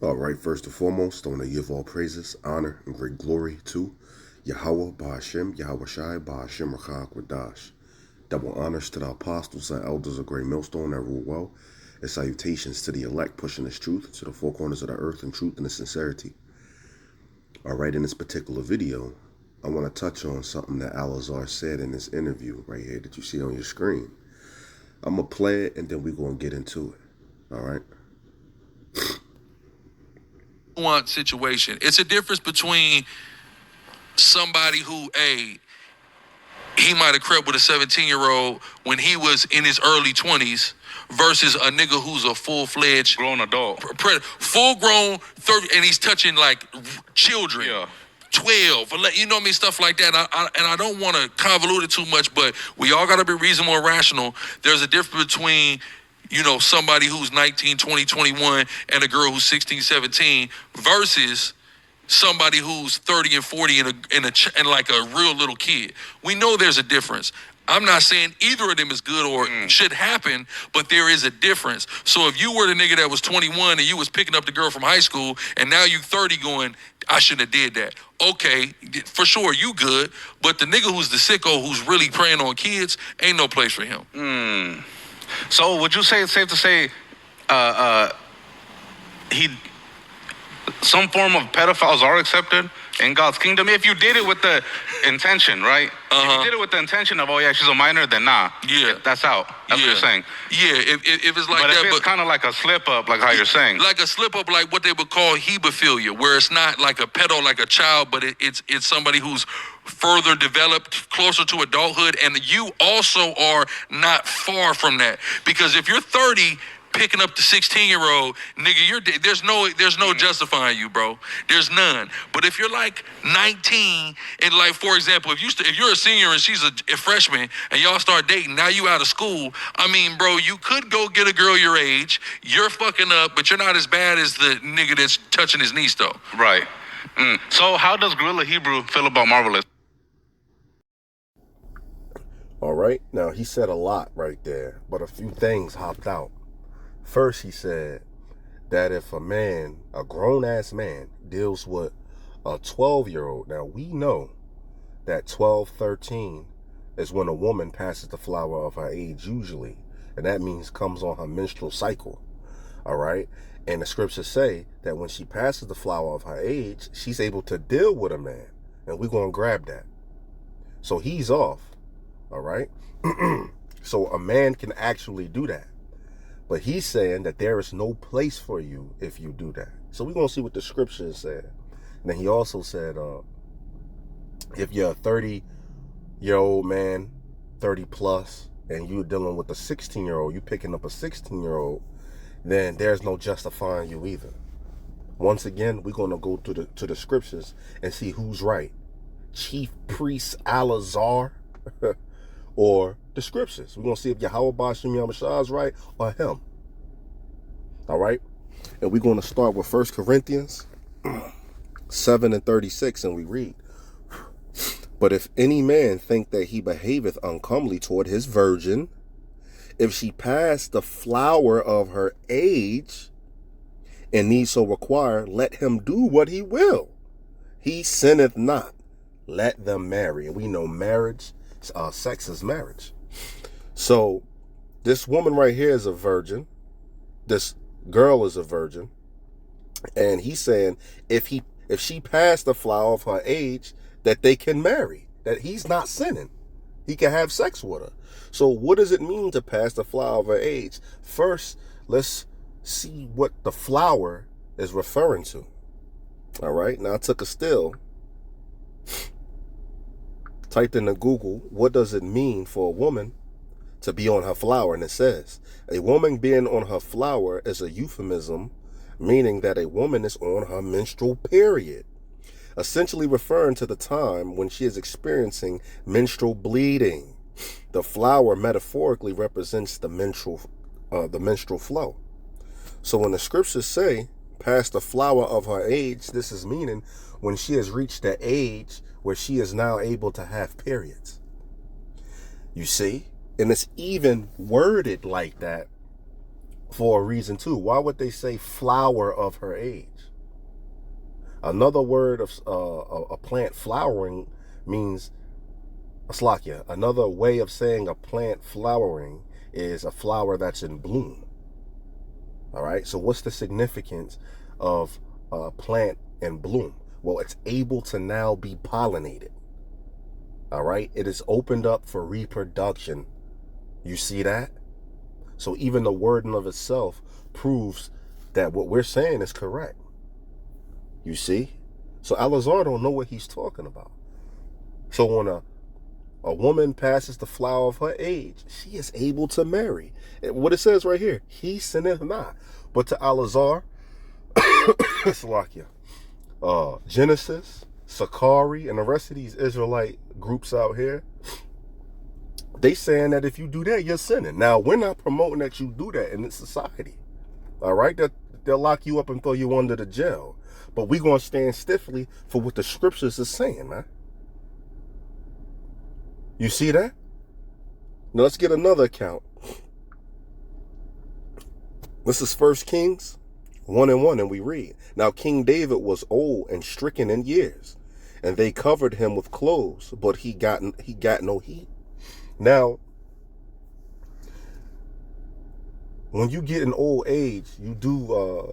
All right, first and foremost, I want to give all praises, honor, and great glory to Yahweh Ba'Hashem, Yahweh Shai, Ba'Hashem Rakah Kwadash. Double honors to the apostles and elders of Great Millstone that rule well, and salutations to the elect pushing this truth to the four corners of the earth in truth and in sincerity. All right, in this particular video, I want to touch on something that Alazar said in this interview right here that you see on your screen. I'm going to play it, and then we're going to get into it. All right? Want situation. It's a difference between somebody who, he might have crept with a 17-year-old when he was in his early 20s versus a nigga who's a full-fledged grown adult, full-grown 30, and he's touching like children. Yeah. 12, you know what I mean, stuff like that. And I don't want to convolute it too much, but we all got to be reasonable and rational. There's a difference between, somebody who's 19, 20, 21 and a girl who's 16, 17 versus somebody who's 30 and 40 and like a real little kid. We know there's a difference. I'm not saying either of them is good or should happen, but there is a difference. So if you were the nigga that was 21 and you was picking up the girl from high school and now you 30 going, I shouldn't have did that. Okay, for sure, you good. But the nigga who's the sicko who's really preying on kids, ain't no place for him. So would you say it's safe to say some form of pedophiles are accepted in God's kingdom if you did it with the intention, right? If you did it with the intention of, oh yeah, she's a minor, then nah. Yeah. That's out. That's what you're saying. Yeah, if it's like but that. If it's kind of like a slip up, like how you're saying. Like a slip up, like what they would call hebephilia, where it's not like a pedo, like a child, but it's somebody who's further developed, closer to adulthood, and you also are not far from that. Because if you're 30, picking up the 16-year-old, nigga, there's no justifying you, bro. There's none. But if you're like 19, and like, for example, if you're a senior and she's a freshman and y'all start dating, now you out of school, I mean, bro, you could go get a girl your age, you're fucking up, but you're not as bad as the nigga that's touching his niece, though. Right. So how does Gorilla Hebrew feel about Marvelous? All right, now he said a lot right there, but a few things hopped out. First, he said that if a man, a grown-ass man, deals with a 12-year-old, now we know that 12, 13 is when a woman passes the flower of her age usually, and that means comes on her menstrual cycle, all right? And the scriptures say that when she passes the flower of her age, she's able to deal with a man, and we're going to grab that. So he's off, all right? So a man can actually do that. But he's saying that there is no place for you if you do that. So we're going to see what the scripture said. And then he also said, if you're a 30-year-old man, 30 plus, and you're dealing with a 16-year-old, you picking up a 16-year-old, then there's no justifying you either. Once again, we're going to go to the scriptures and see who's right. Chief Priest Alazar or the scriptures. We're going to see if Yahweh Ba'Hashem Yahweh Shai is right or him. All right? And we're going to start with 1 Corinthians 7:36, and we read, but if any man think that he behaveth uncomely toward his virgin, if she pass the flower of her age, and need so require, let him do what he will. He sinneth not. Let them marry. And we know marriage, sex is marriage. So this woman right here is a virgin. This girl is a virgin. And he's saying if she passed the flower of her age, that they can marry, that he's not sinning. He can have sex with her. So what does it mean to pass the flower of her age? First, let's see what the flower is referring to. All right. Now I took a still, typed into Google, what does it mean for a woman to be on her flower? And it says, a woman being on her flower is a euphemism, meaning that a woman is on her menstrual period, essentially referring to the time when she is experiencing menstrual bleeding. The flower metaphorically represents the menstrual flow. So when the scriptures say, past the flower of her age, this is meaning when she has reached the age where she is now able to have periods. You see? And it's even worded like that for a reason too. Why would they say flower of her age? Another word of a plant flowering means Slakia. Another way of saying a plant flowering is a flower that's in bloom. All right. So what's the significance of a plant in bloom? Well, it's able to now be pollinated. All right. It is opened up for reproduction. You see that? So even the word in of itself proves that what we're saying is correct. You see? So Alazar don't know what he's talking about. So when a woman passes the flower of her age, she is able to marry. And what it says right here, he sinneth not. But to Alazar, Salakia, Genesis, Sicarii, and the rest of these Israelite groups out here, they saying that if you do that, you're sinning. Now, we're not promoting that you do that in this society. All right? They'll lock you up and throw you under the jail. But we're going to stand stiffly for what the scriptures is saying, man. You see that? Now, let's get another account. This is 1 Kings 1:1, and we read, Now King David was old and stricken in years, and they covered him with clothes, but he got no heat. Now, when you get an old age, you do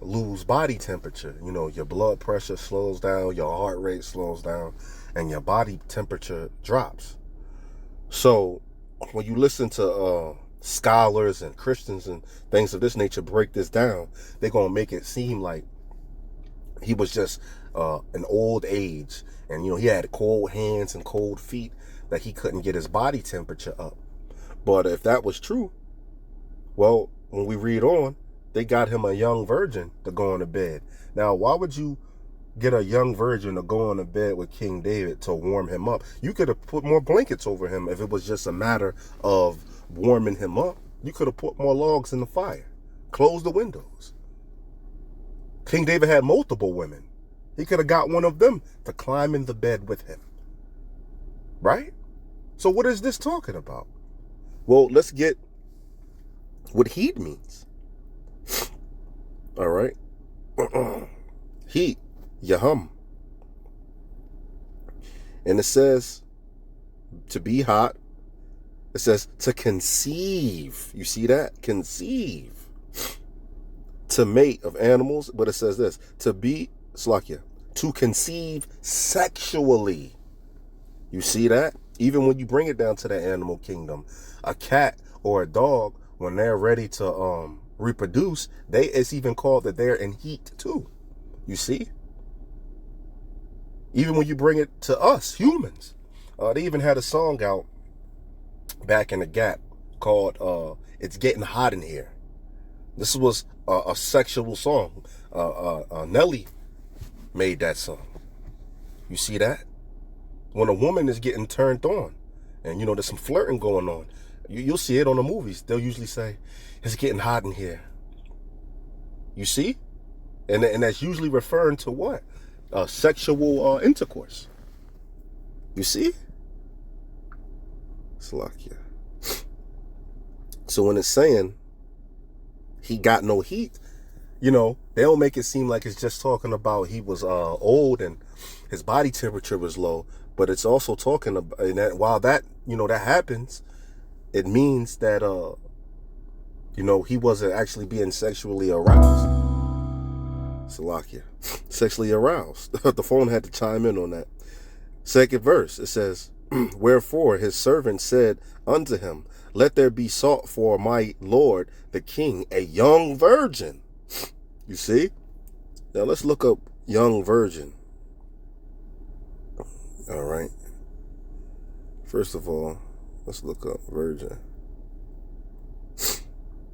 lose body temperature. You know, your blood pressure slows down, your heart rate slows down, and your body temperature drops. So when you listen to scholars and Christians and things of this nature break this down, they're going to make it seem like he was just an old age, and, you know, he had cold hands and cold feet, that he couldn't get his body temperature up. But if that was true, well, when we read on, they got him a young virgin to go on to bed. Now, why would you get a young virgin to go on to bed with King David to warm him up? You could have put more blankets over him if it was just a matter of warming him up. You could have put more logs in the fire, closed the windows. King David had multiple women. He could have got one of them to climb in the bed with him. Right? So what is this talking about? Well, let's get what heat means. All right. Heat, Yahum. And it says to be hot. It says to conceive. You see that? Conceive. To mate of animals. But it says this. To be, Slakia, to conceive sexually. You see that? Even when you bring it down to the animal kingdom, a cat or a dog, when they're ready to reproduce, it's even called that they're in heat too. You see? Even when you bring it to us, humans. They even had a song out back in the Gap called It's Getting Hot in Here. This was a sexual song. Nelly made that song. You see that? When a woman is getting turned on, and, you know, there's some flirting going on, you'll see it on the movies. They'll usually say, it's getting hot in here. You see? And that's usually referring to what? Sexual intercourse. You see? Salakia. So when it's saying he got no heat, you know, they don't make it seem like it's just talking about he was old and his body temperature was low. But it's also talking about, and that while that, you know, that happens, it means that, you know, he wasn't actually being sexually aroused. Salakia. Sexually aroused. The phone had to chime in on that. Second verse, it says, Wherefore his servant said unto him, Let there be sought for my lord the king a young virgin. You see? Now let's look up young virgin. All right. First of all, let's look up virgin.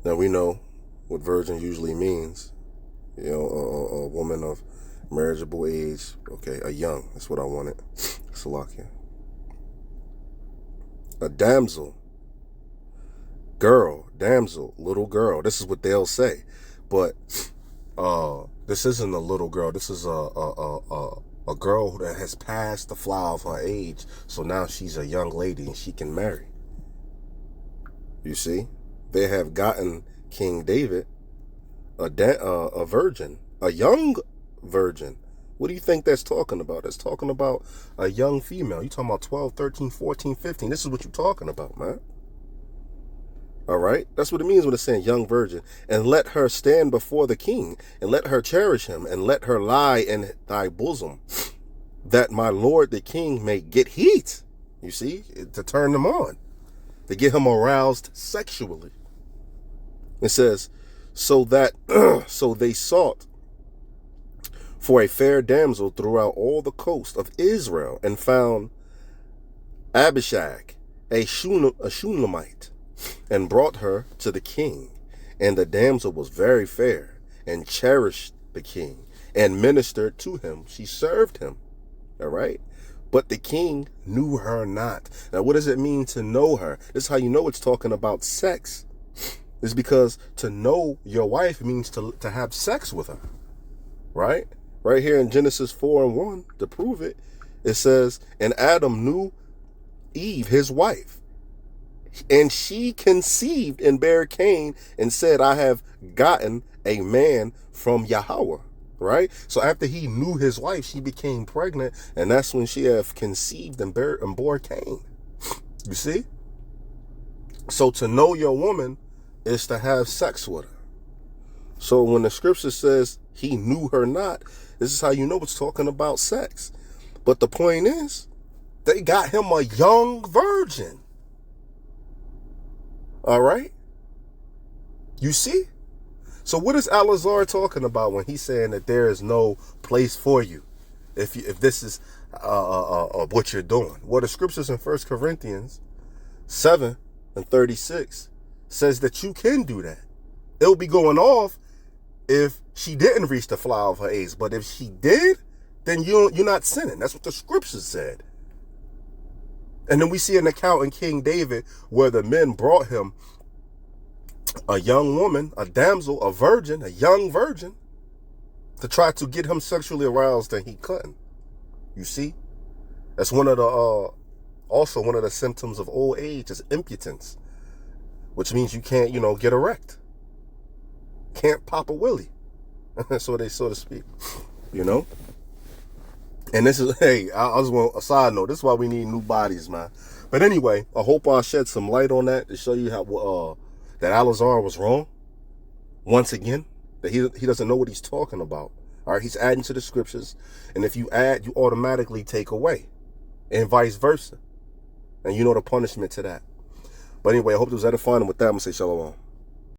Now we know what virgin usually means. You know, a woman of marriageable age. Okay, a young. That's what I wanted. Salakia. A damsel. Girl, damsel, little girl. This is what they'll say. But this isn't a little girl. This is a girl that has passed the flower of her age. So now she's a young lady and she can marry. You see? They have gotten King David a virgin, a young virgin. What do you think that's talking about? That's talking about a young female. You talking about 12, 13, 14, 15. This is what you're talking about, man. All right? That's what it means when it's saying young virgin. And let her stand before the king, and let her cherish him, and let her lie in thy bosom, that my lord the king may get heat. You see? To turn them on. To get him aroused sexually. It says, so they sought for a fair damsel throughout all the coast of Israel, and found Abishag, a Shunammite, and brought her to the king. And the damsel was very fair, and cherished the king, and ministered to him. She served him. All right? But the king knew her not. Now, what does it mean to know her? This is how you know it's talking about sex. It's because to know your wife means to have sex with her. Right? Right here in Genesis 4:1, to prove it, it says, and Adam knew Eve, his wife, and she conceived and bare Cain, and said, I have gotten a man from Yahweh. Right? So after he knew his wife, she became pregnant, and that's when she have conceived and bore Cain. You see? So to know your woman is to have sex with her. So when the scripture says he knew her not, this is how you know it's talking about sex. But the point is, they got him a young virgin. All right? You see? So what is Alazar talking about when he's saying that there is no place for you if this is what you're doing? Well, the scriptures in 1 Corinthians 7:36 says that you can do that. It'll be going off if she didn't reach the flower of her age. But if she did, then you're not sinning. That's what the scriptures said. And then we see an account in King David where the men brought him a young woman, a damsel, a virgin, a young virgin, to try to get him sexually aroused, and he couldn't. You see? That's one of the also one of the symptoms of old age is impotence, which means you can't, get erect. Can't pop a willy. So to speak. And this is, hey, I just want a side note. This is why we need new bodies, man. But anyway, I hope I shed some light on that to show you how that Alazar was wrong. Once again, that he doesn't know what he's talking about. All right, he's adding to the scriptures, and if you add, you automatically take away, and vice versa. And you know the punishment to that. But anyway, I hope it was edifying. And with that, I'm gonna say shalom.